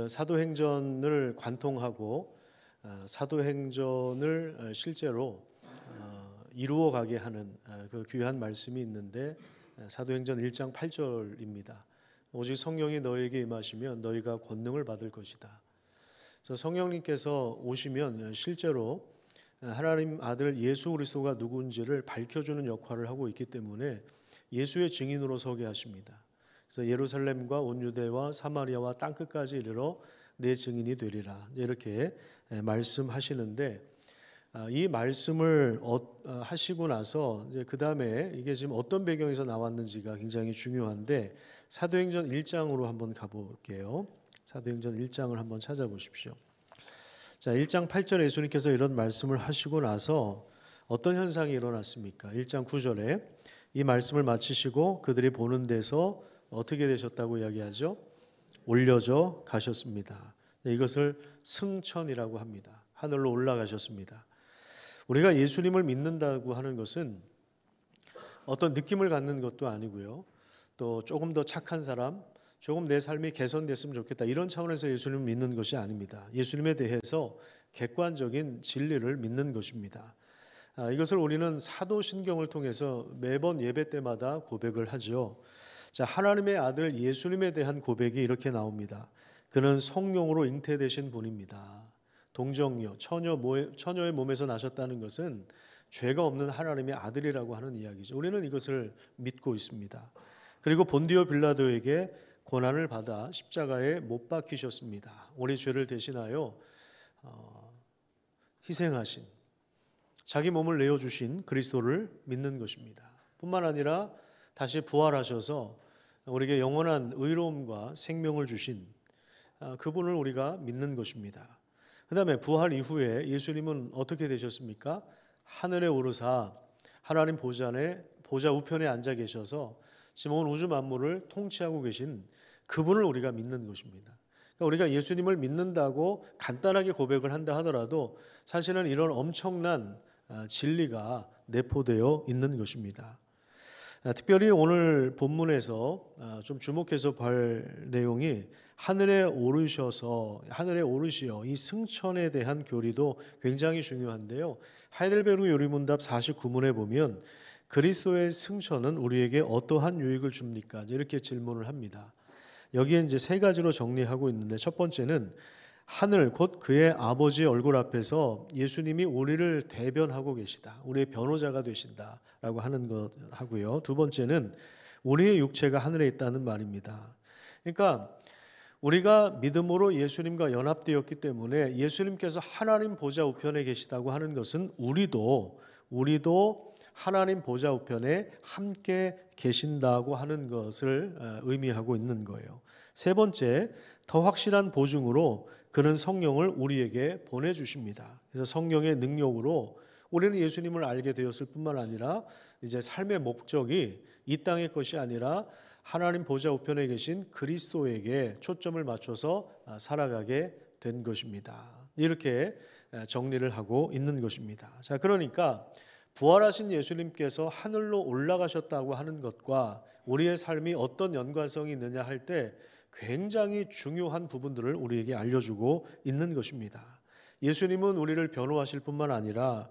사도행전을 관통하고 사도행전을 실제로 이루어가게 하는 그 귀한 말씀이 있는데 사도행전 1장 8절입니다. 오직 성령이 너에게 임하시면 너희가 권능을 받을 것이다. 그래서 성령님께서 오시면 실제로 하나님 아들 예수 그리스도가 누구인지를 밝혀주는 역할을 하고 있기 때문에 예수의 증인으로 서게 하십니다. 그래서 예루살렘과 온 유대와 사마리아와 땅끝까지 이르러 내 증인이 되리라 이렇게 말씀하시는데, 이 말씀을 하시고 나서 그 다음에 이게 지금 어떤 배경에서 나왔는지가 굉장히 중요한데 사도행전 1장으로 한번 가볼게요. 사도행전 1장을 한번 찾아보십시오. 자, 1장 8절에 예수님께서 이런 말씀을 하시고 나서 어떤 현상이 일어났습니까? 1장 9절에 이 말씀을 마치시고 그들이 보는 데서 어떻게 되셨다고 이야기하죠? 올려져 가셨습니다. 이것을 승천이라고 합니다. 하늘로 올라가셨습니다. 우리가 예수님을 믿는다고 하는 것은 어떤 느낌을 갖는 것도 아니고요. 또 조금 더 착한 사람, 조금 내 삶이 개선됐으면 좋겠다 이런 차원에서 예수님을 믿는 것이 아닙니다. 예수님에 대해서 객관적인 진리를 믿는 것입니다. 이것을 우리는 사도신경을 통해서 매번 예배 때마다 고백을 하죠. 자, 하나님의 아들 예수님에 대한 고백이 이렇게 나옵니다. 그는 성령으로 잉태되신 분입니다. 동정녀, 처녀의 몸에서 나셨다는 것은 죄가 없는 하나님의 아들이라고 하는 이야기죠. 우리는 이것을 믿고 있습니다. 그리고 본디오 빌라도에게 고난을 받아 십자가에 못 박히셨습니다. 우리 죄를 대신하여 희생하신, 자기 몸을 내어주신 그리스도를 믿는 것입니다. 뿐만 아니라 다시 부활하셔서 우리에게 영원한 의로움과 생명을 주신 그분을 우리가 믿는 것입니다. 그 다음에 부활 이후에 예수님은 어떻게 되셨습니까? 하늘에 오르사 하나님 보좌 우편에 앉아 계셔서 지금 온 우주 만물을 통치하고 계신 그분을 우리가 믿는 것입니다. 그러니까 우리가 예수님을 믿는다고 간단하게 고백을 한다 하더라도 사실은 이런 엄청난 진리가 내포되어 있는 것입니다. 특별히 오늘 본문에서 좀 주목해서 볼 내용이 하늘에 오르시어 이 승천에 대한 교리도 굉장히 중요한데요. 하이델베르그 요리문답 49문에 보면 그리스도의 승천은 우리에게 어떠한 유익을 줍니까? 이렇게 질문을 합니다. 여기에 이제 세 가지로 정리하고 있는데, 첫 번째는 하늘 곧 그의 아버지의 얼굴 앞에서 예수님이 우리를 대변하고 계시다, 우리의 변호자가 되신다라고 하는 것 하고요. 두 번째는 우리의 육체가 하늘에 있다는 말입니다. 그러니까 우리가 믿음으로 예수님과 연합되었기 때문에 예수님께서 하나님 보좌 우편에 계시다고 하는 것은 우리도 하나님 보좌 우편에 함께 계신다고 하는 것을 의미하고 있는 거예요. 세 번째, 더 확실한 보증으로 그는 성령을 우리에게 보내주십니다. 그래서 성령의 능력으로 우리는 예수님을 알게 되었을 뿐만 아니라 이제 삶의 목적이 이 땅의 것이 아니라 하나님 보좌 우편에 계신 그리스도에게 초점을 맞춰서 살아가게 된 것입니다. 이렇게 정리를 하고 있는 것입니다. 자, 그러니까 부활하신 예수님께서 하늘로 올라가셨다고 하는 것과 우리의 삶이 어떤 연관성이 있느냐 할 때 굉장히 중요한 부분들을 우리에게 알려주고 있는 것입니다. 예수님은 우리를 변호하실 뿐만 아니라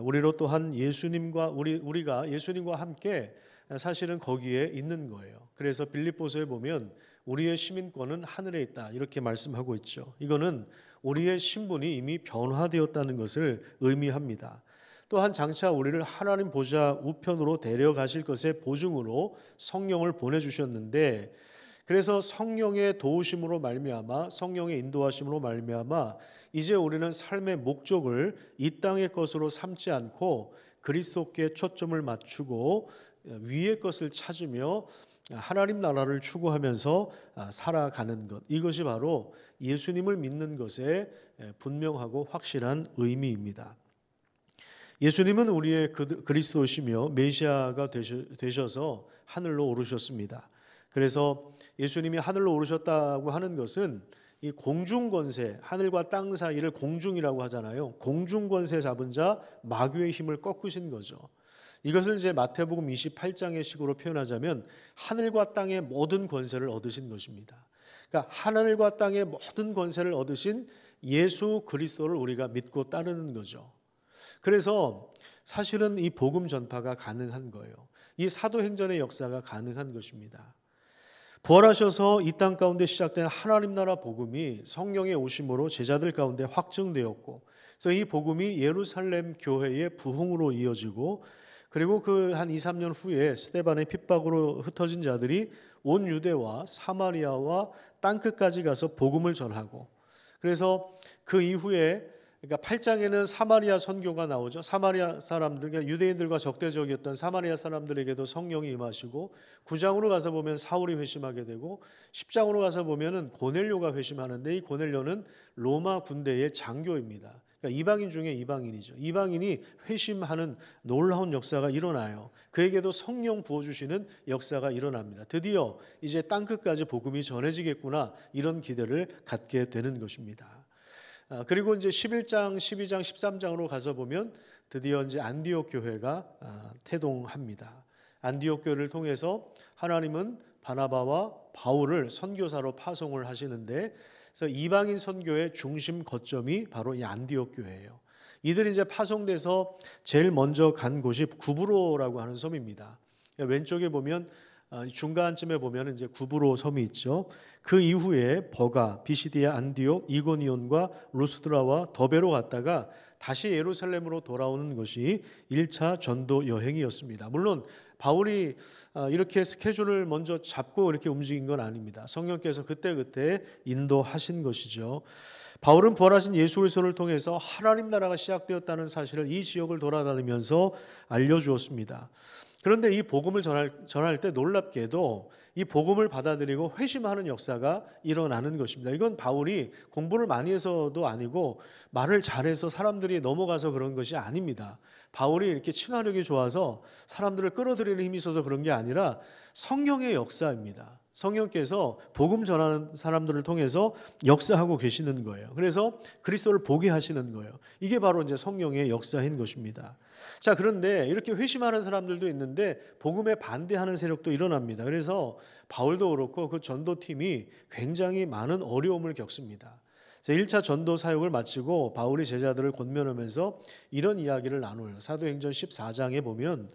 우리로 또한 우리가 예수님과 함께 사실은 거기에 있는 거예요. 그래서 빌립보서에 보면 우리의 시민권은 하늘에 있다 이렇게 말씀하고 있죠. 이거는 우리의 신분이 이미 변화되었다는 것을 의미합니다. 또한 장차 우리를 하나님 보좌 우편으로 데려가실 것의 보증으로 성령을 보내주셨는데, 그래서 성령의 도우심으로 말미암아, 성령의 인도하심으로 말미암아 이제 우리는 삶의 목적을 이 땅의 것으로 삼지 않고 그리스도께 초점을 맞추고 위의 것을 찾으며 하나님 나라를 추구하면서 살아가는 것, 이것이 바로 예수님을 믿는 것의 분명하고 확실한 의미입니다. 예수님은 우리의 그리스도시며 메시아가 되셔서 하늘로 오르셨습니다. 그래서 예수님이 하늘로 오르셨다고 하는 것은 이 공중권세, 하늘과 땅 사이를 공중이라고 하잖아요. 공중권세 잡은 자 마귀의 힘을 꺾으신 거죠. 이것을 이제 마태복음 28장의 식으로 표현하자면 하늘과 땅의 모든 권세를 얻으신 것입니다. 그러니까 하늘과 땅의 모든 권세를 얻으신 예수 그리스도를 우리가 믿고 따르는 거죠. 그래서 사실은 이 복음 전파가 가능한 거예요. 이 사도행전의 역사가 가능한 것입니다. 부활하셔서 이 땅 가운데 시작된 하나님 나라 복음이 성령의 오심으로 제자들 가운데 확증되었고, 그래서 이 복음이 예루살렘 교회의 부흥으로 이어지고, 그리고 그 한 2, 3년 후에 스데반의 핍박으로 흩어진 자들이 온 유대와 사마리아와 땅끝까지 가서 복음을 전하고, 그래서 그 이후에 그러니까 8장에는 사마리아 선교가 나오죠. 사마리아 사람들, 그러니까 유대인들과 적대적이었던 사마리아 사람들에게도 성령이 임하시고, 9장으로 가서 보면 사울이 회심하게 되고, 10장으로 가서 보면은 고넬료가 회심하는데, 이 고넬료는 로마 군대의 장교입니다. 그러니까 이방인 중에 이방인이죠. 이방인이 회심하는 놀라운 역사가 일어나요. 그에게도 성령 부어주시는 역사가 일어납니다. 드디어 이제 땅끝까지 복음이 전해지겠구나, 이런 기대를 갖게 되는 것입니다. 그리고 이제 11장, 12장, 13장으로 가서 보면 드디어 이제 안디옥 교회가 태동합니다. 안디옥 교회를 통해서 하나님은 바나바와 바울을 선교사로 파송을 하시는데, 그래서 이방인 선교의 중심 거점이 바로 이 안디옥 교회예요. 이들이 이제 파송돼서 제일 먼저 간 곳이 구브로라고 하는 섬입니다. 왼쪽에 보면 중간쯤에 보면 이제 구브로 섬이 있죠. 그 이후에 버가, 비시디아, 안디옥, 이고니온과 루스드라와 더베로 갔다가 다시 예루살렘으로 돌아오는 것이 1차 전도 여행이었습니다. 물론 바울이 이렇게 스케줄을 먼저 잡고 이렇게 움직인 건 아닙니다. 성령께서 그때그때 인도하신 것이죠. 바울은 부활하신 예수 그리스도를 통해서 하나님 나라가 시작되었다는 사실을 이 지역을 돌아다니면서 알려주었습니다. 그런데 이 복음을 전할 때 놀랍게도 이 복음을 받아들이고 회심하는 역사가 일어나는 것입니다. 이건 바울이 공부를 많이 해서도 아니고 말을 잘해서 사람들이 넘어가서 그런 것이 아닙니다. 바울이 이렇게 칭화력이 좋아서 사람들을 끌어들이는 힘이 있어서 그런 게 아니라 성령의 역사입니다. 성령께서 복음 전하는 사람들을 통해서 역사하고 계시는 거예요. 그래서 그리스도를 보게 하시는 거예요. 이게 바로 이제 성령의 역사인 것입니다. 자, 그런데 이렇게 회심하는 사람들도 있는데 복음에 반대하는 세력도 일어납니다. 그래서 바울도 그렇고 그 전도팀이 굉장히 많은 어려움을 겪습니다. 1차 전도 사역을 마치고 바울이 제자들을 권면하면서 이런 이야기를 나눠요. 사도행전 14장에 보면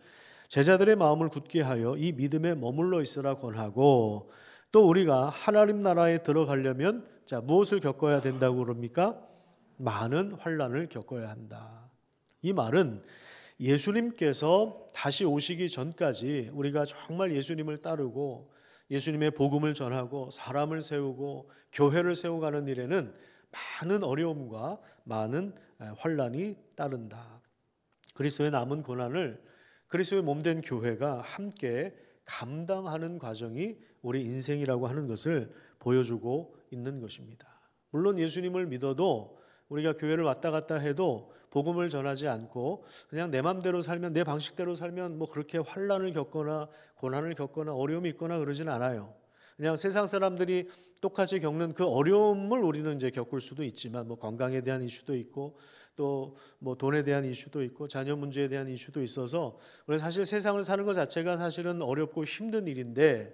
제자들의 마음을 굳게 하여 이 믿음에 머물러 있으라 권하고, 또 우리가 하나님 나라에 들어가려면 자, 무엇을 겪어야 된다고 그럽니까? 많은 환난을 겪어야 한다. 이 말은 예수님께서 다시 오시기 전까지 우리가 정말 예수님을 따르고 예수님의 복음을 전하고 사람을 세우고 교회를 세워가는 일에는 많은 어려움과 많은 환난이 따른다. 그리스도의 남은 고난을 그리스도의 몸된 교회가 함께 감당하는 과정이 우리 인생이라고 하는 것을 보여주고 있는 것입니다. 물론 예수님을 믿어도 우리가 교회를 왔다 갔다 해도 복음을 전하지 않고 그냥 내 맘대로 살면, 내 방식대로 살면 뭐 그렇게 환난을 겪거나 고난을 겪거나 어려움이 있거나 그러진 않아요. 그냥 세상 사람들이 똑같이 겪는 그 어려움을 우리는 이제 겪을 수도 있지만, 뭐 건강에 대한 이슈도 있고 또 뭐 돈에 대한 이슈도 있고 자녀 문제에 대한 이슈도 있어서, 그래서 사실 세상을 사는 것 자체가 사실은 어렵고 힘든 일인데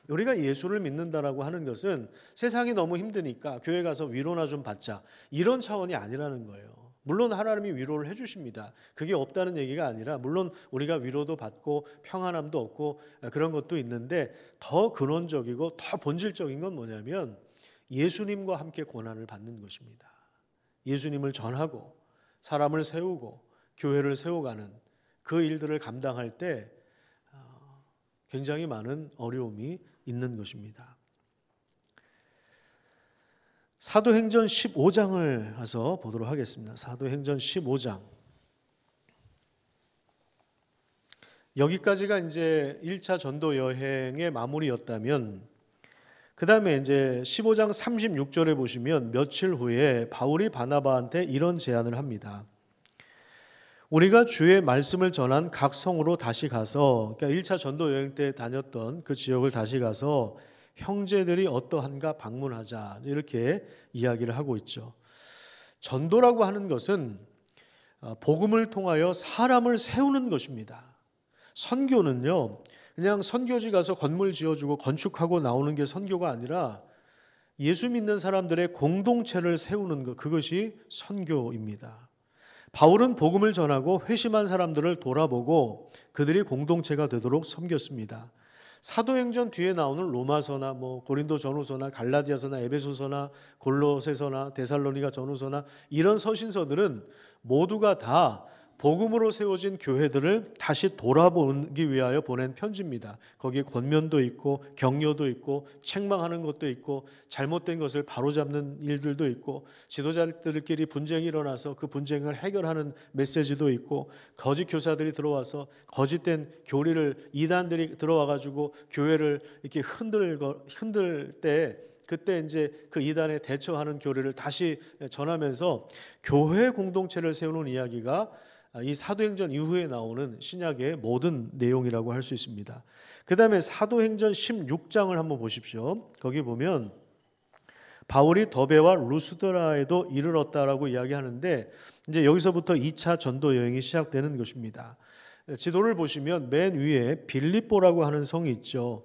우리가 예수를 믿는다라고 하는 것은 세상이 너무 힘드니까 교회 가서 위로나 좀 받자, 이런 차원이 아니라는 거예요. 물론 하나님이 위로를 해주십니다. 그게 없다는 얘기가 아니라 물론 우리가 위로도 받고 평안함도 얻고 그런 것도 있는데, 더 근원적이고 더 본질적인 건 뭐냐면 예수님과 함께 고난을 받는 것입니다. 예수님을 전하고 사람을 세우고 교회를 세워가는 그 일들을 감당할 때 굉장히 많은 어려움이 있는 것입니다. 사도행전 15장을 가서 보도록 하겠습니다. 사도행전 15장. 여기까지가 이제 1차 전도 여행의 마무리였다면, 그 다음에 이제 15장 36절에 보시면 며칠 후에 바울이 바나바한테 이런 제안을 합니다. 우리가 주의 말씀을 전한 각 성으로 다시 가서, 그러니까 1차 전도 여행 때 다녔던 그 지역을 다시 가서 형제들이 어떠한가 방문하자, 이렇게 이야기를 하고 있죠. 전도라고 하는 것은 복음을 통하여 사람을 세우는 것입니다. 선교는요, 그냥 선교지 가서 건물 지어주고 건축하고 나오는 게 선교가 아니라 예수 믿는 사람들의 공동체를 세우는 것, 그것이 선교입니다. 바울은 복음을 전하고 회심한 사람들을 돌아보고 그들이 공동체가 되도록 섬겼습니다. 사도행전 뒤에 나오는 로마서나 고린도 전후서나 갈라디아서나 에베소서나 골로새서나 데살로니가 전후서나 이런 서신서들은 모두가 다 복음으로 세워진 교회들을 다시 돌아보기 위하여 보낸 편지입니다. 거기에 권면도 있고 격려도 있고 책망하는 것도 있고 잘못된 것을 바로잡는 일들도 있고 지도자들끼리 분쟁이 일어나서 그 분쟁을 해결하는 메시지도 있고 거짓 교사들이 들어와서 거짓된 교리를 이단들이 들어와 가지고 교회를 이렇게 흔들 때 그때 이제 그 이단에 대처하는 교리를 다시 전하면서 교회 공동체를 세우는 이야기가 이 사도행전 이후에 나오는 신약의 모든 내용이라고 할 수 있습니다. 그 다음에 사도행전 16장을 한번 보십시오. 거기 보면 바울이 더베와 루스드라에도 이르렀다라고 이야기하는데 이제 여기서부터 2차 전도 여행이 시작되는 것입니다. 지도를 보시면 맨 위에 빌립보라고 하는 성이 있죠.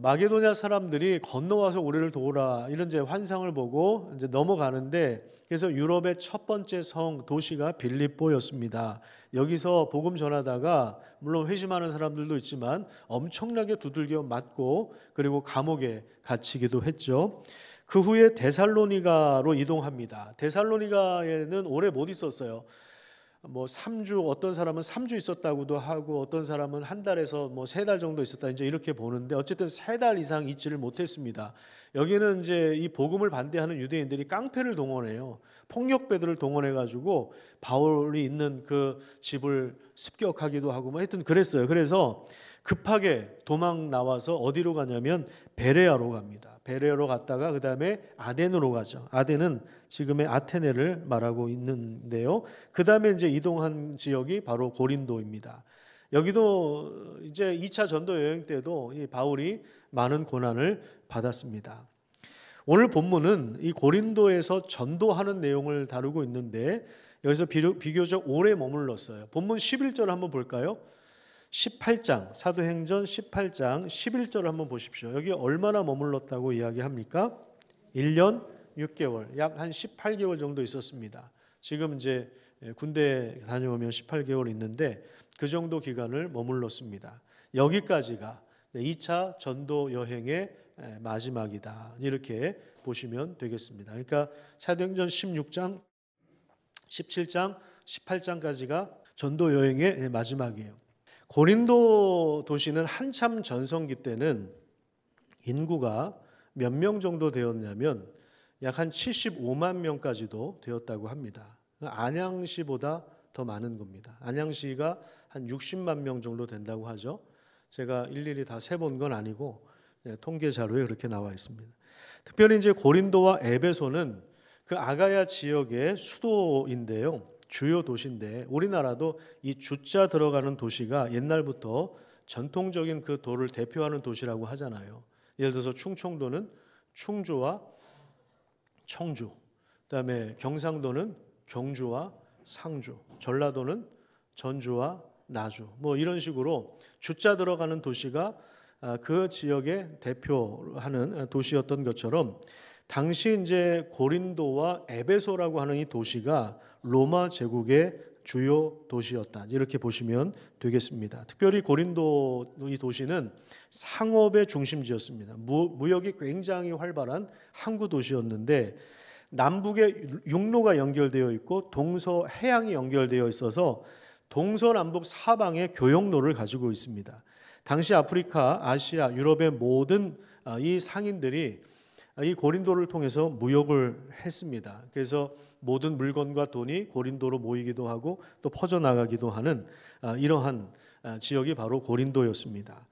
마게도냐 사람들이 건너와서 우리를 도우라 이런 이제 환상을 보고 이제 넘어가는데 그래서 유럽의 첫 번째 성 도시가 빌립보였습니다. 여기서 복음 전하다가 물론 회심하는 사람들도 있지만 엄청나게 두들겨 맞고 그리고 감옥에 갇히기도 했죠. 그 후에 데살로니가로 이동합니다. 데살로니가에는 오래 못 있었어요. 3주, 어떤 사람은 3주 있었다고도 하고 어떤 사람은 한 달에서 3달 정도 있었다 이제 이렇게 보는데 어쨌든 3달 이상 있지를 못했습니다. 여기는 이제 이 복음을 반대하는 유대인들이 깡패를 동원해요. 폭력배들을 동원해 가지고 바울이 있는 그 집을 습격하기도 하고 하여튼 그랬어요. 그래서 급하게 도망 나와서 어디로 가냐면 베레아로 갑니다. 베레아로 갔다가 그 다음에 아덴으로 가죠. 아덴은 지금의 아테네를 말하고 있는데요. 그 다음에 이제 이동한 지역이 바로 고린도입니다. 여기도 이제 2차 전도 여행 때도 이 바울이 많은 고난을 받았습니다. 오늘 본문은 이 고린도에서 전도하는 내용을 다루고 있는데 여기서 비교적 오래 머물렀어요. 본문 11절 한번 볼까요? 18장 사도행전 18장 11절 한번 보십시오. 여기 얼마나 머물렀다고 이야기합니까? 1년 6개월, 약 한 18개월 정도 있었습니다. 지금 이제 군대 다녀오면 18개월 있는데 그 정도 기간을 머물렀습니다. 여기까지가 2차 전도 여행의 마지막이다. 이렇게 보시면 되겠습니다. 그러니까 사도행전 16장, 17장, 18장까지가 전도 여행의 마지막이에요. 고린도 도시는 한참 전성기 때는 인구가 몇 명 정도 되었냐면 약 한 75만 명까지도 되었다고 합니다. 안양시보다 더 많은 겁니다. 안양시가 한 60만 명 정도 된다고 하죠. 제가 일일이 다 세본 건 아니고 통계 자료에 그렇게 나와 있습니다. 특별히 이제 고린도와 에베소는 그 아가야 지역의 수도인데요. 주요 도시인데 우리나라도 이 주자 들어가는 도시가 옛날부터 전통적인 그 도를 대표하는 도시라고 하잖아요. 예를 들어서 충청도는 충주와 청주, 그다음에 경상도는 경주와 상주, 전라도는 전주와 나주, 이런 식으로 주자 들어가는 도시가 그 지역의 대표하는 도시였던 것처럼 당시 이제 고린도와 에베소라고 하는 이 도시가 로마 제국의 주요 도시였다. 이렇게 보시면 되겠습니다. 특별히 고린도 이 도시는 상업의 중심지였습니다. 무역이 굉장히 활발한 항구 도시였는데 남북에 육로가 연결되어 있고 동서해양이 연결되어 있어서 동서남북 사방에 교역로를 가지고 있습니다. 당시 아프리카, 아시아, 유럽의 모든 이 상인들이 이 고린도를 통해서 무역을 했습니다. 그래서 모든 물건과 돈이 고린도로 모이기도 하고 또 퍼져나가기도 하는 이러한 지역이 바로 고린도였습니다.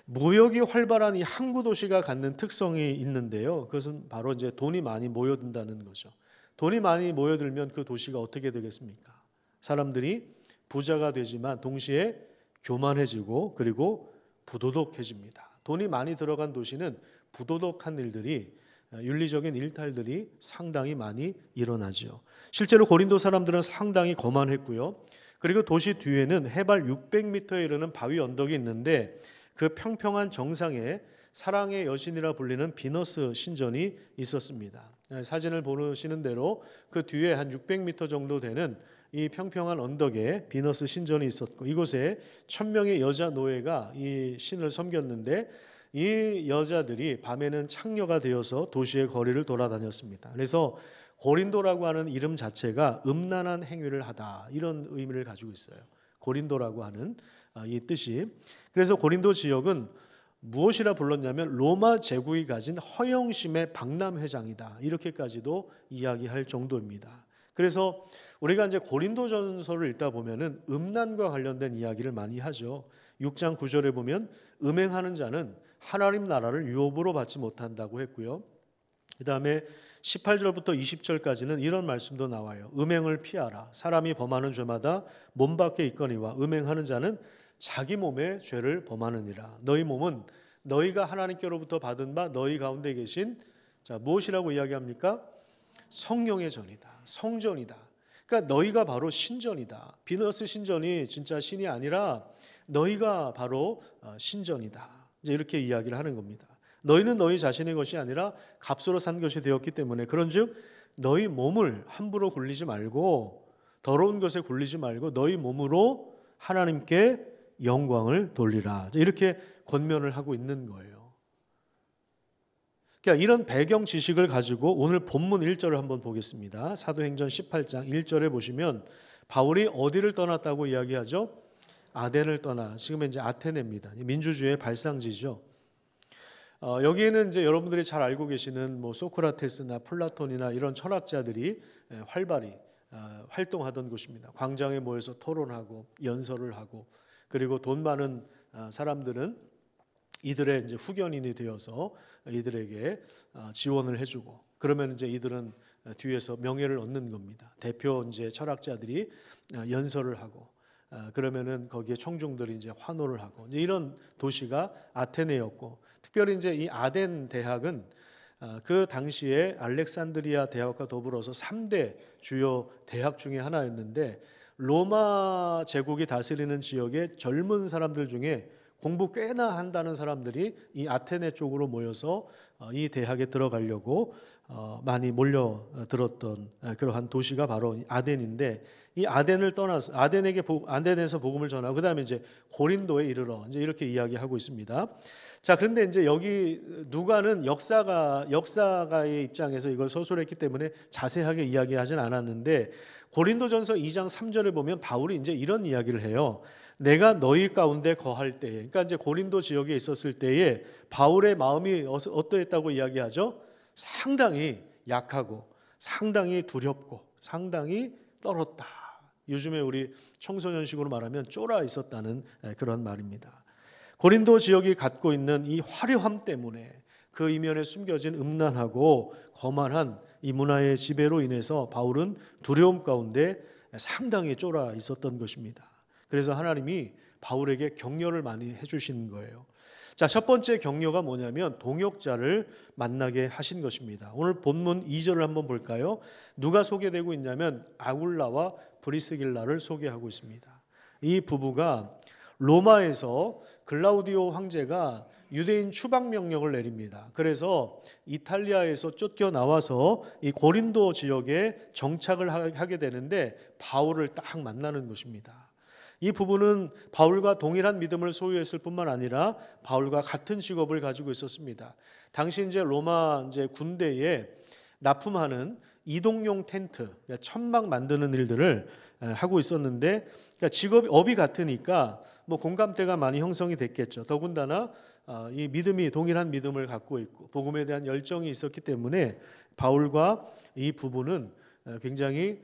무역이 활발한 이 항구 도시가 갖는 특성이 있는데요. 그것은 바로 이제 돈이 많이 모여든다는 거죠. 돈이 많이 모여들면 그 도시가 어떻게 되겠습니까? 사람들이 부자가 되지만 동시에 교만해지고 그리고 부도덕해집니다. 돈이 많이 들어간 도시는 부도덕한 일들이 윤리적인 일탈들이 상당히 많이 일어나죠. 실제로 고린도 사람들은 상당히 거만했고요. 그리고 도시 뒤에는 해발 600m에 이르는 바위 언덕이 있는데 그 평평한 정상에 사랑의 여신이라 불리는 비너스 신전이 있었습니다. 사진을 보시는 대로 그 뒤에 한 600m 정도 되는 이 평평한 언덕에 비너스 신전이 있었고, 이곳에 1000명의 여자 노예가 이 신을 섬겼는데 이 여자들이 밤에는 창녀가 되어서 도시의 거리를 돌아다녔습니다. 그래서 고린도라고 하는 이름 자체가 음란한 행위를 하다, 이런 의미를 가지고 있어요. 고린도라고 하는 이 뜻이. 그래서 고린도 지역은 무엇이라 불렀냐면 로마 제국이 가진 허영심의 박람회장이다, 이렇게까지도 이야기할 정도입니다. 그래서 우리가 이제 고린도전서를 읽다 보면은 음란과 관련된 이야기를 많이 하죠. 6장 9절에 보면 음행하는 자는 하나님 나라를 유업으로 받지 못한다고 했고요. 그 다음에 18절부터 20절까지는 이런 말씀도 나와요. 음행을 피하라. 사람이 범하는 죄마다 몸 밖에 있거니와 음행하는 자는 자기 몸의 죄를 범하느니라. 너희 몸은 너희가 하나님께로부터 받은 바 너희 가운데 계신, 자, 무엇이라고 이야기합니까? 성령의 전이다. 성전이다. 그러니까 너희가 바로 신전이다. 비너스 신전이 진짜 신이 아니라 너희가 바로 신전이다. 이제 이렇게 이야기를 하는 겁니다. 너희는 너희 자신의 것이 아니라 값으로 산 것이 되었기 때문에 그런즉 너희 몸을 함부로 굴리지 말고, 더러운 것에 굴리지 말고 너희 몸으로 하나님께 영광을 돌리라. 이렇게 권면을 하고 있는 거예요. 그러니까 이런 배경 지식을 가지고 오늘 본문 1절을 한번 보겠습니다. 사도행전 18장 1절에 보시면 바울이 어디를 떠났다고 이야기하죠? 아덴을 떠나, 지금 이제 아테네입니다. 민주주의의 발상지죠. 여기에는 이제 여러분들이 잘 알고 계시는 뭐 소크라테스나 플라톤이나 이런 철학자들이 활발히 활동하던 곳입니다. 광장에 모여서 토론하고 연설을 하고, 그리고 돈 많은 사람들은 이들의 이제 후견인이 되어서 이들에게 지원을 해주고, 그러면 이제 이들은 뒤에서 명예를 얻는 겁니다. 대표 이제 철학자들이 연설을 하고, 그러면은 거기에 청중들이 이제 환호를 하고, 이제 이런 도시가 아테네였고, 특별히 이제 이 아덴 대학은 그 당시에 알렉산드리아 대학과 더불어서 3대 주요 대학 중에 하나였는데, 로마 제국이 다스리는 지역의 젊은 사람들 중에 공부 꽤나 한다는 사람들이 이 아테네 쪽으로 모여서 이 대학에 들어가려고 많이 몰려들었던 그러한 도시가 바로 아덴인데, 이 아덴을 떠나서 아덴에서 복음을 전하고 그다음에 이제 고린도에 이르러 이제 이렇게 이야기하고 있습니다. 자, 그런데 이제 여기 누가는 역사가의 입장에서 이걸 서술했기 때문에 자세하게 이야기하진 않았는데, 고린도전서 2장 3절에 보면 바울이 이제 이런 이야기를 해요. 내가 너희 가운데 거할 때에, 그러니까 이제 고린도 지역에 있었을 때에 바울의 마음이 어떠했다고 이야기하죠? 상당히 약하고 상당히 두렵고 상당히 떨었다. 요즘에 우리 청소년식으로 말하면 쫄아 있었다는 그런 말입니다. 고린도 지역이 갖고 있는 이 화려함 때문에 그 이면에 숨겨진 음란하고 거만한 이 문화의 지배로 인해서 바울은 두려움 가운데 상당히 쫄아 있었던 것입니다. 그래서 하나님이 바울에게 격려를 많이 해주신 거예요. 자, 첫 번째 격려가 뭐냐면 동역자를 만나게 하신 것입니다. 오늘 본문 2절을 한번 볼까요? 누가 소개되고 있냐면 아굴라와 브리스길라를 소개하고 있습니다. 이 부부가 로마에서 글라우디오 황제가 유대인 추방 명령을 내립니다. 그래서 이탈리아에서 쫓겨나와서 이 고린도 지역에 정착을 하게 되는데 바울을 딱 만나는 것입니다. 이 부부는 바울과 동일한 믿음을 소유했을 뿐만 아니라 바울과 같은 직업을 가지고 있었습니다. 당시 이제 로마 이제 군대에 납품하는 이동용 텐트, 천막 만드는 일들을 하고 있었는데, 그러니까 업이 같으니까 뭐 공감대가 많이 형성이 됐겠죠. 더군다나 이 믿음이 동일한 믿음을 갖고 있고 복음에 대한 열정이 있었기 때문에 바울과 이 부부는 굉장히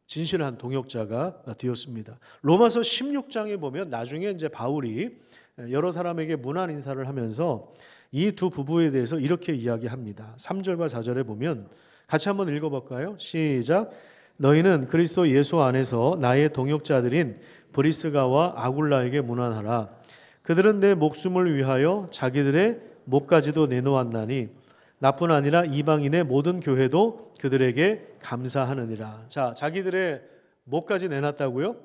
진실한 동역자가 되었습니다. 로마서 16장에 보면 나중에 이제 바울이 여러 사람에게 문안 인사를 하면서 이 두 부부에 대해서 이렇게 이야기합니다. 3절과 4절에 보면 같이 한번 읽어볼까요? 시작. 너희는 그리스도 예수 안에서 나의 동역자들인 브리스가와 아굴라에게 문안하라. 그들은 내 목숨을 위하여 자기들의 목까지도 내놓았나니 나뿐 아니라 이방인의 모든 교회도 그들에게 감사하느니라. 자, 자기들의 뭐까지 내놨다고요?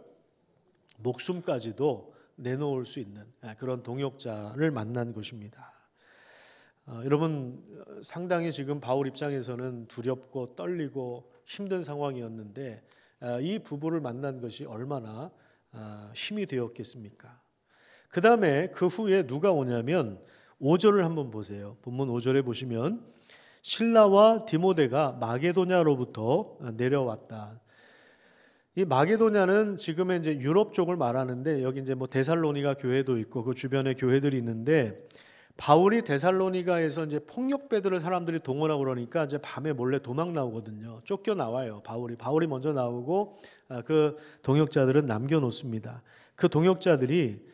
목숨까지도 내놓을 수 있는 그런 동역자를 만난 것입니다. 여러분, 상당히 지금 바울 입장에서는 두렵고 떨리고 힘든 상황이었는데 이 부부를 만난 것이 얼마나 힘이 되었겠습니까? 그 다음에 그 후에 누가 오냐면 5절을 한번 보세요. 본문 5절에 보시면 실라와 디모데가 마게도냐로부터 내려왔다. 이 마게도냐는 지금의 이제 유럽 쪽을 말하는데 여기 이제 뭐 데살로니가 교회도 있고 그 주변에 교회들이 있는데 바울이 데살로니가에서 이제 폭력배들을 사람들이 동원하고 그러니까 이제 밤에 몰래 도망 나오거든요. 쫓겨 나와요. 바울이 먼저 나오고 그 동역자들은 남겨놓습니다. 그 동역자들이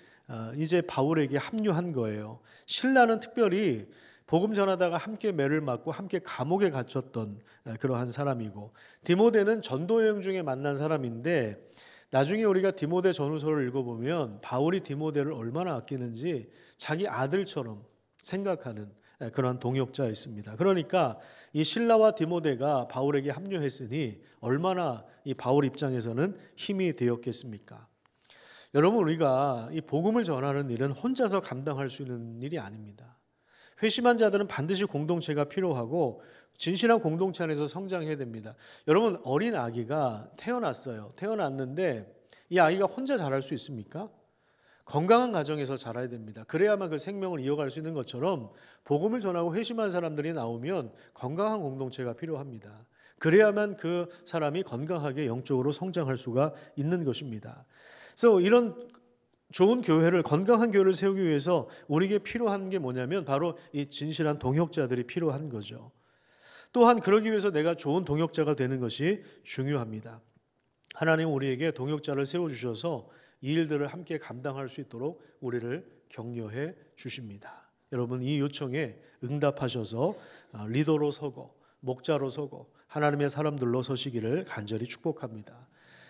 이제 바울에게 합류한 거예요. 신라는 특별히 복음 전하다가 함께 매를 맞고 함께 감옥에 갇혔던 그러한 사람이고 디모데는 전도 여행 중에 만난 사람인데 나중에 우리가 디모데 전후서를 읽어보면 바울이 디모데를 얼마나 아끼는지 자기 아들처럼 생각하는 그런 동역자였습니다. 그러니까 이 실라와 디모데가 바울에게 합류했으니 얼마나 이 바울 입장에서는 힘이 되었겠습니까? 여러분, 우리가 이 복음을 전하는 일은 혼자서 감당할 수 있는 일이 아닙니다. 회심한 자들은 반드시 공동체가 필요하고 진실한 공동체 안에서 성장해야 됩니다. 여러분, 어린 아기가 태어났어요. 태어났는데 이 아이가 혼자 자랄 수 있습니까? 건강한 가정에서 자라야 됩니다. 그래야만 그 생명을 이어갈 수 있는 것처럼 복음을 전하고 회심한 사람들이 나오면 건강한 공동체가 필요합니다. 그래야만 그 사람이 건강하게 영적으로 성장할 수가 있는 것입니다. 그래서 이런 좋은 교회를, 건강한 교회를 세우기 위해서 우리에게 필요한 게 뭐냐면 바로 이 진실한 동역자들이 필요한 거죠. 또한 그러기 위해서 내가 좋은 동역자가 되는 것이 중요합니다. 하나님은 우리에게 동역자를 세워주셔서 이 일들을 함께 감당할 수 있도록 우리를 격려해 주십니다. 여러분, 이 요청에 응답하셔서 리더로 서고 목자로 서고 하나님의 사람들로 서시기를 간절히 축복합니다.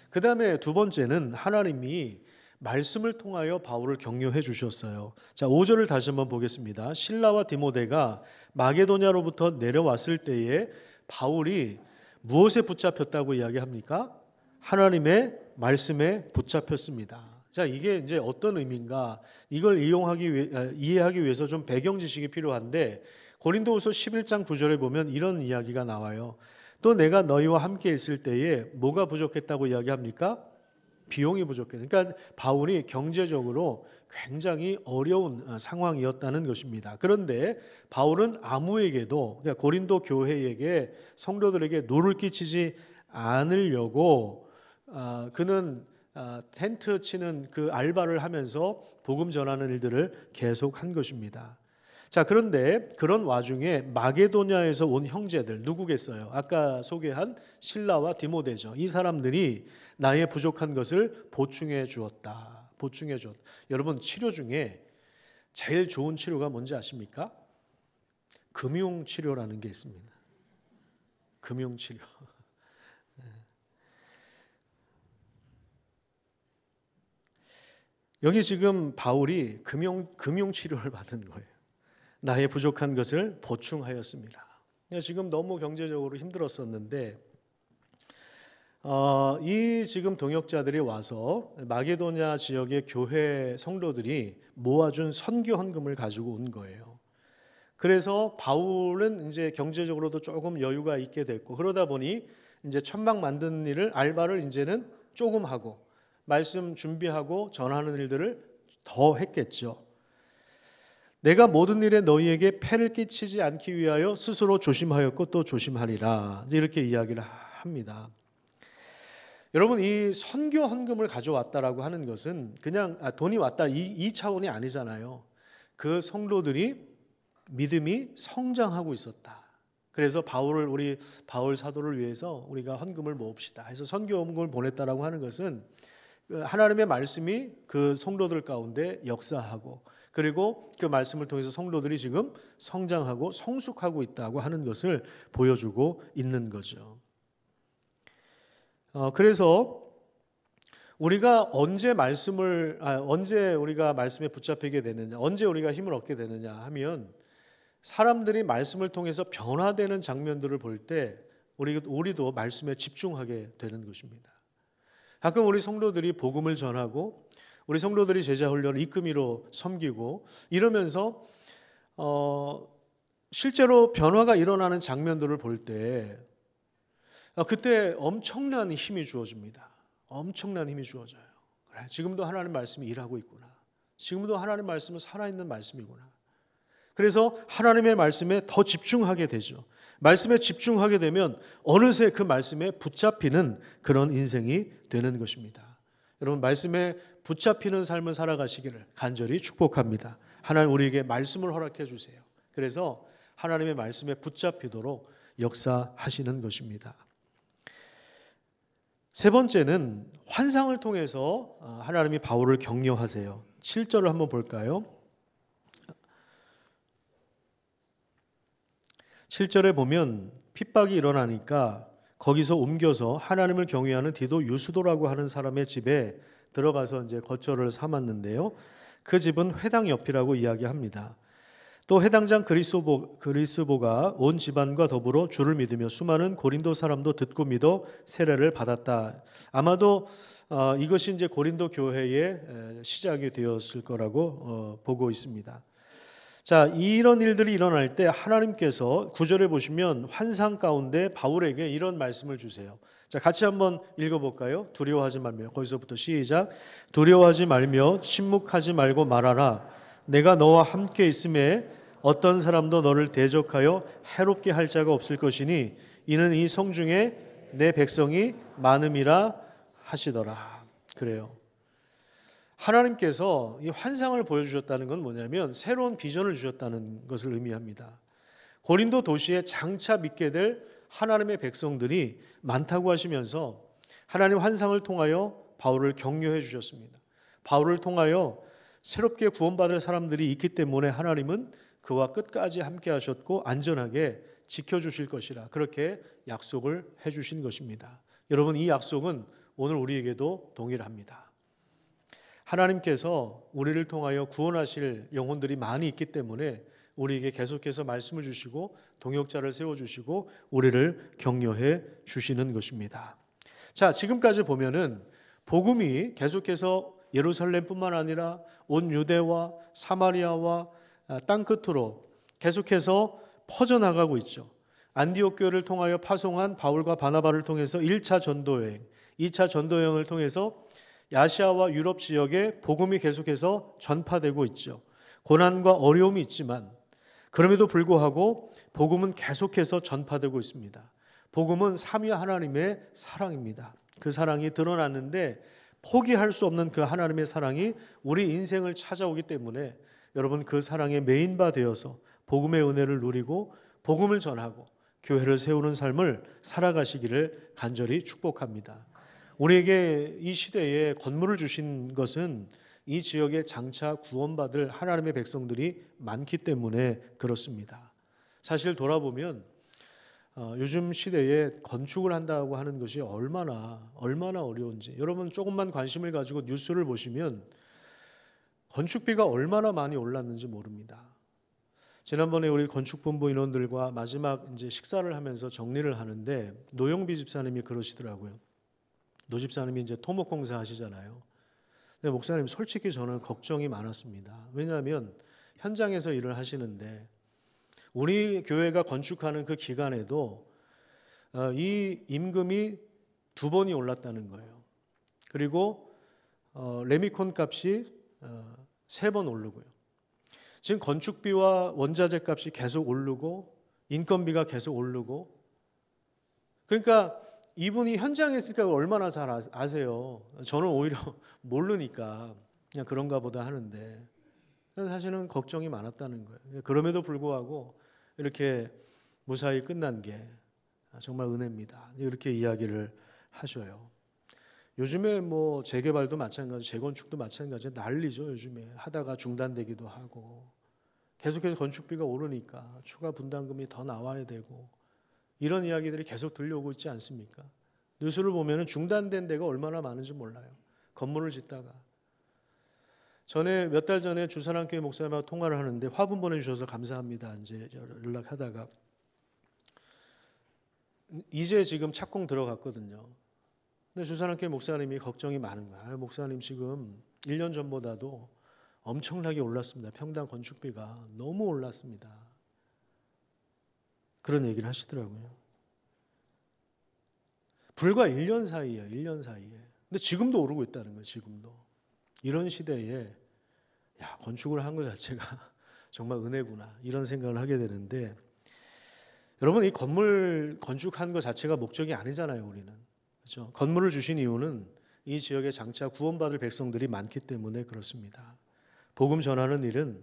그 다음에 두 번째는 하나님이 말씀을 통하여 바울을 격려해 주셨어요. 자, 5절을 다시 한번 보겠습니다. 실라와 디모데가 마게도냐로부터 내려왔을 때에 바울이 무엇에 붙잡혔다고 이야기합니까? 하나님의 말씀에 붙잡혔습니다. 자, 이게 이제 어떤 의미인가? 이걸 이해하기 위해서 좀 배경 지식이 필요한데 고린도후서 11장 9절에 보면 이런 이야기가 나와요. 또 내가 너희와 함께 있을 때에 뭐가 부족했다고 이야기합니까? 비용이 부족해요. 그러니까 바울이 경제적으로 굉장히 어려운 상황이었다는 것입니다. 그런데 바울은 아무에게도, 그러니까 고린도 교회에게, 성도들에게 누를 끼치지 않으려고 그는 텐트 치는 그 알바를 하면서 복음 전하는 일들을 계속한 것입니다. 자, 그런데 그런 와중에 마게도냐에서 온 형제들 누구겠어요? 아까 소개한 실라와 디모데죠. 이 사람들이 나의 부족한 것을 보충해 주었다. 여러분, 치료 중에 제일 좋은 치료가 뭔지 아십니까? 금융치료라는 게 있습니다. 금융치료. 여기 지금 바울이 금융치료를 받은 거예요. 나의 부족한 것을 보충하였습니다. 지금 너무 경제적으로 힘들었었는데 이 지금 동역자들이 와서 마게도냐 지역의 교회 성도들이 모아준 선교 헌금을 가지고 온 거예요. 그래서 바울은 이제 경제적으로도 조금 여유가 있게 됐고 그러다 보니 이제 천막 만드는 일을 알바를 이제는 조금 하고 말씀 준비하고 전하는 일들을 더 했겠죠. 내가 모든 일에 너희에게 폐를 끼치지 않기 위하여 스스로 조심하였고 또 조심하리라. 이렇게 이야기를 합니다. 여러분, 이 선교 헌금을 가져왔다라고 하는 것은 그냥 돈이 왔다 이 차원이 아니잖아요. 그 성도들이 믿음이 성장하고 있었다. 그래서 우리 바울 사도를 위해서 우리가 헌금을 모읍시다 해서 선교 헌금을 보냈다라고 하는 것은 하나님의 말씀이 그 성도들 가운데 역사하고 그리고 그 말씀을 통해서 성도들이 지금 성장하고 성숙하고 있다고 하는 것을 보여주고 있는 거죠. 그래서 우리가 언제 우리가 말씀에 붙잡히게 되느냐, 언제 우리가 힘을 얻게 되느냐 하면 사람들이 말씀을 통해서 변화되는 장면들을 볼 때 우리도 말씀에 집중하게 되는 것입니다. 가끔 우리 성도들이 복음을 전하고 우리 성도들이 제자 훈련을 이끄미로 섬기고 이러면서 실제로 변화가 일어나는 장면들을 볼 때 그때 엄청난 힘이 주어집니다. 엄청난 힘이 주어져요. 그래, 지금도 하나님 말씀이 일하고 있구나. 지금도 하나님 말씀은 살아있는 말씀이구나. 그래서 하나님의 말씀에 더 집중하게 되죠. 말씀에 집중하게 되면 어느새 그 말씀에 붙잡히는 그런 인생이 되는 것입니다. 여러분, 말씀에 붙잡히는 삶을 살아가시기를 간절히 축복합니다. 하나님 우리에게 말씀을 허락해 주세요. 그래서 하나님의 말씀에 붙잡히도록 역사하시는 것입니다. 세 번째는 환상을 통해서 하나님이 바울을 격려하세요. 7절을 한번 볼까요? 7절에 보면 핍박이 일어나니까 거기서 옮겨서 하나님을 경외하는 디도 유스도라고 하는 사람의 집에 들어가서 이제 거처를 삼았는데요. 그 집은 회당 옆이라고 이야기합니다. 또 회당장 그리스보가 온 집안과 더불어 주를 믿으며 수많은 고린도 사람도 듣고 믿어 세례를 받았다. 아마도 이것이 이제 고린도 교회의 시작이 되었을 거라고 보고 있습니다. 자, 이런 일들이 일어날 때 하나님께서 9절에 보시면 환상 가운데 바울에게 이런 말씀을 주세요. 자, 같이 한번 읽어볼까요? 두려워하지 말며, 거기서부터 시작. 두려워하지 말며 침묵하지 말고 말하라. 내가 너와 함께 있음에 어떤 사람도 너를 대적하여 해롭게 할 자가 없을 것이니 이는 이 성중에 내 백성이 많음이라 하시더라. 그래요. 하나님께서 이 환상을 보여주셨다는 건 뭐냐면 새로운 비전을 주셨다는 것을 의미합니다. 고린도 도시에 장차 믿게 될 하나님의 백성들이 많다고 하시면서 하나님 환상을 통하여 바울을 격려해 주셨습니다. 바울을 통하여 새롭게 구원받을 사람들이 있기 때문에 하나님은 그와 끝까지 함께 하셨고 안전하게 지켜주실 것이라 그렇게 약속을 해주신 것입니다. 여러분, 이 약속은 오늘 우리에게도 동일합니다. 하나님께서 우리를 통하여 구원하실 영혼들이 많이 있기 때문에 우리에게 계속해서 말씀을 주시고 동역자를 세워주시고 우리를 격려해 주시는 것입니다. 자, 지금까지 보면은 복음이 계속해서 예루살렘뿐만 아니라 온 유대와 사마리아와 땅끝으로 계속해서 퍼져나가고 있죠. 안디옥 교회를 통하여 파송한 바울과 바나바를 통해서 1차 전도여행, 2차 전도여행을 통해서 아시아와 유럽 지역에 복음이 계속해서 전파되고 있죠. 고난과 어려움이 있지만 그럼에도 불구하고 복음은 계속해서 전파되고 있습니다. 복음은 삼위 하나님의 사랑입니다. 그 사랑이 드러났는데 포기할 수 없는 그 하나님의 사랑이 우리 인생을 찾아오기 때문에 여러분 그 사랑의 메인바 되어서 복음의 은혜를 누리고 복음을 전하고 교회를 세우는 삶을 살아가시기를 간절히 축복합니다. 우리에게 이 시대에 건물을 주신 것은 이 지역에 장차 구원받을 하나님의 백성들이 많기 때문에 그렇습니다. 사실 돌아보면 요즘 시대에 건축을 한다고 하는 것이 얼마나 어려운지 여러분 조금만 관심을 가지고 뉴스를 보시면 건축비가 얼마나 많이 올랐는지 모릅니다. 지난번에 우리 건축본부 인원들과 마지막 이제 식사를 하면서 정리를 하는데 노영비 집사님이 그러시더라고요. 노 집사님이 이제 토목공사 하시잖아요. 근데 목사님 솔직히 저는 걱정이 많았습니다. 왜냐하면 현장에서 일을 하시는데 우리 교회가 건축하는 그 기간에도 이 임금이 2번이 올랐다는 거예요. 그리고 레미콘 값이 3번 오르고요. 지금 건축비와 원자재 값이 계속 오르고 인건비가 계속 오르고 그러니까 이분이 현장에 있으니까 얼마나 잘 아세요. 저는 오히려 모르니까 그냥 그런가 보다 하는데 사실은 걱정이 많았다는 거예요. 그럼에도 불구하고 이렇게 무사히 끝난 게 정말 은혜입니다. 이렇게 이야기를 하셔요. 요즘에 뭐 재개발도 마찬가지, 재건축도 마찬가지 난리죠. 요즘에 하다가 중단되기도 하고 계속해서 건축비가 오르니까 추가 분담금이 더 나와야 되고 이런 이야기들이 계속 들려오고 있지 않습니까? 뉴스를 보면 중단된 데가 얼마나 많은지 몰라요. 건물을 짓다가 전에 몇 달 전에 주사랑교회 목사님하고 통화를 하는데 화분 보내주셔서 감사합니다. 이제 연락하다가 이제 지금 착공 들어갔거든요. 근데 주산학교 목사님이 걱정이 많은 거야. 목사님 지금 1년 전보다도 엄청나게 올랐습니다. 평당 건축비가 너무 올랐습니다. 그런 얘기를 하시더라고요. 불과 1년 사이에 1년 사이에. 근데 지금도 오르고 있다는 거예요. 지금도. 이런 시대에 건축을 한 것 자체가 정말 은혜구나 이런 생각을 하게 되는데, 여러분 이 건물 건축한 것 자체가 목적이 아니잖아요. 우리는. 그렇죠? 건물을 주신 이유는 이 지역에 장차 구원받을 백성들이 많기 때문에 그렇습니다. 복음 전하는 일은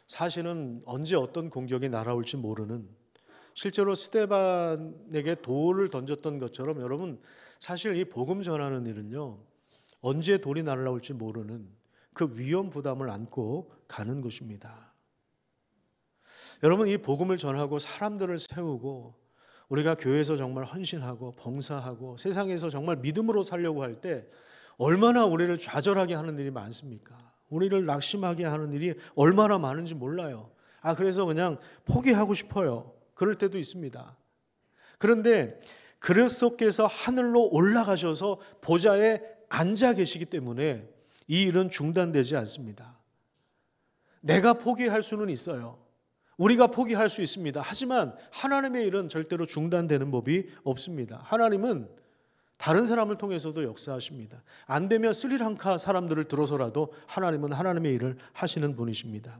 사실은 언제 어떤 공격이 날아올지 모르는, 실제로 스데반에게 돌을 던졌던 것처럼 여러분 사실 이 복음 전하는 일은요 언제 돌이 날아올지 모르는 그 위험 부담을 안고 가는 것입니다. 여러분 이 복음을 전하고 사람들을 세우고 우리가 교회에서 정말 헌신하고 봉사하고 세상에서 정말 믿음으로 살려고 할 때 얼마나 우리를 좌절하게 하는 일이 많습니까? 우리를 낙심하게 하는 일이 얼마나 많은지 몰라요. 그래서 그냥 포기하고 싶어요. 그럴 때도 있습니다. 그런데 그리스도께서 하늘로 올라가셔서 보좌에 앉아 계시기 때문에 이 일은 중단되지 않습니다. 내가 포기할 수는 있어요. 우리가 포기할 수 있습니다. 하지만 하나님의 일은 절대로 중단되는 법이 없습니다. 하나님은 다른 사람을 통해서도 역사하십니다. 안 되면 스리랑카 사람들을 들어서라도 하나님은 하나님의 일을 하시는 분이십니다.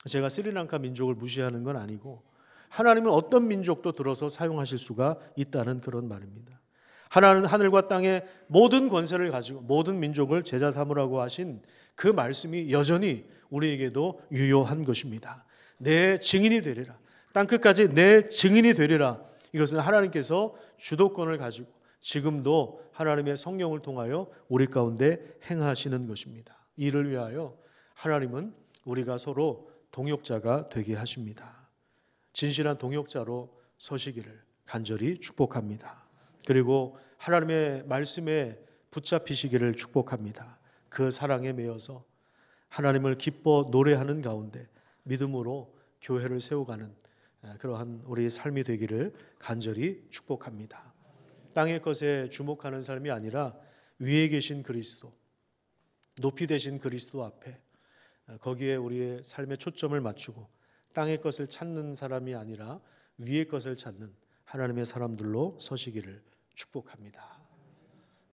제가 스리랑카 민족을 무시하는 건 아니고 하나님은 어떤 민족도 들어서 사용하실 수가 있다는 그런 말입니다. 하나님은 하늘과 땅의 모든 권세를 가지고 모든 민족을 제자 삼으라고 하신 그 말씀이 여전히 우리에게도 유효한 것입니다. 내 증인이 되리라. 땅끝까지 내 증인이 되리라. 이것은 하나님께서 주도권을 가지고 지금도 하나님의 성령을 통하여 우리 가운데 행하시는 것입니다. 이를 위하여 하나님은 우리가 서로 동역자가 되게 하십니다. 진실한 동역자로 서시기를 간절히 축복합니다. 그리고 하나님의 말씀에 붙잡히시기를 축복합니다. 그 사랑에 매여서 하나님을 기뻐 노래하는 가운데 믿음으로 교회를 세워가는 그러한 우리의 삶이 되기를 간절히 축복합니다. 땅의 것에 주목하는 삶이 아니라 위에 계신 그리스도, 높이 되신 그리스도 앞에 거기에 우리의 삶의 초점을 맞추고 땅의 것을 찾는 사람이 아니라 위의 것을 찾는 하나님의 사람들로 서시기를 축복합니다.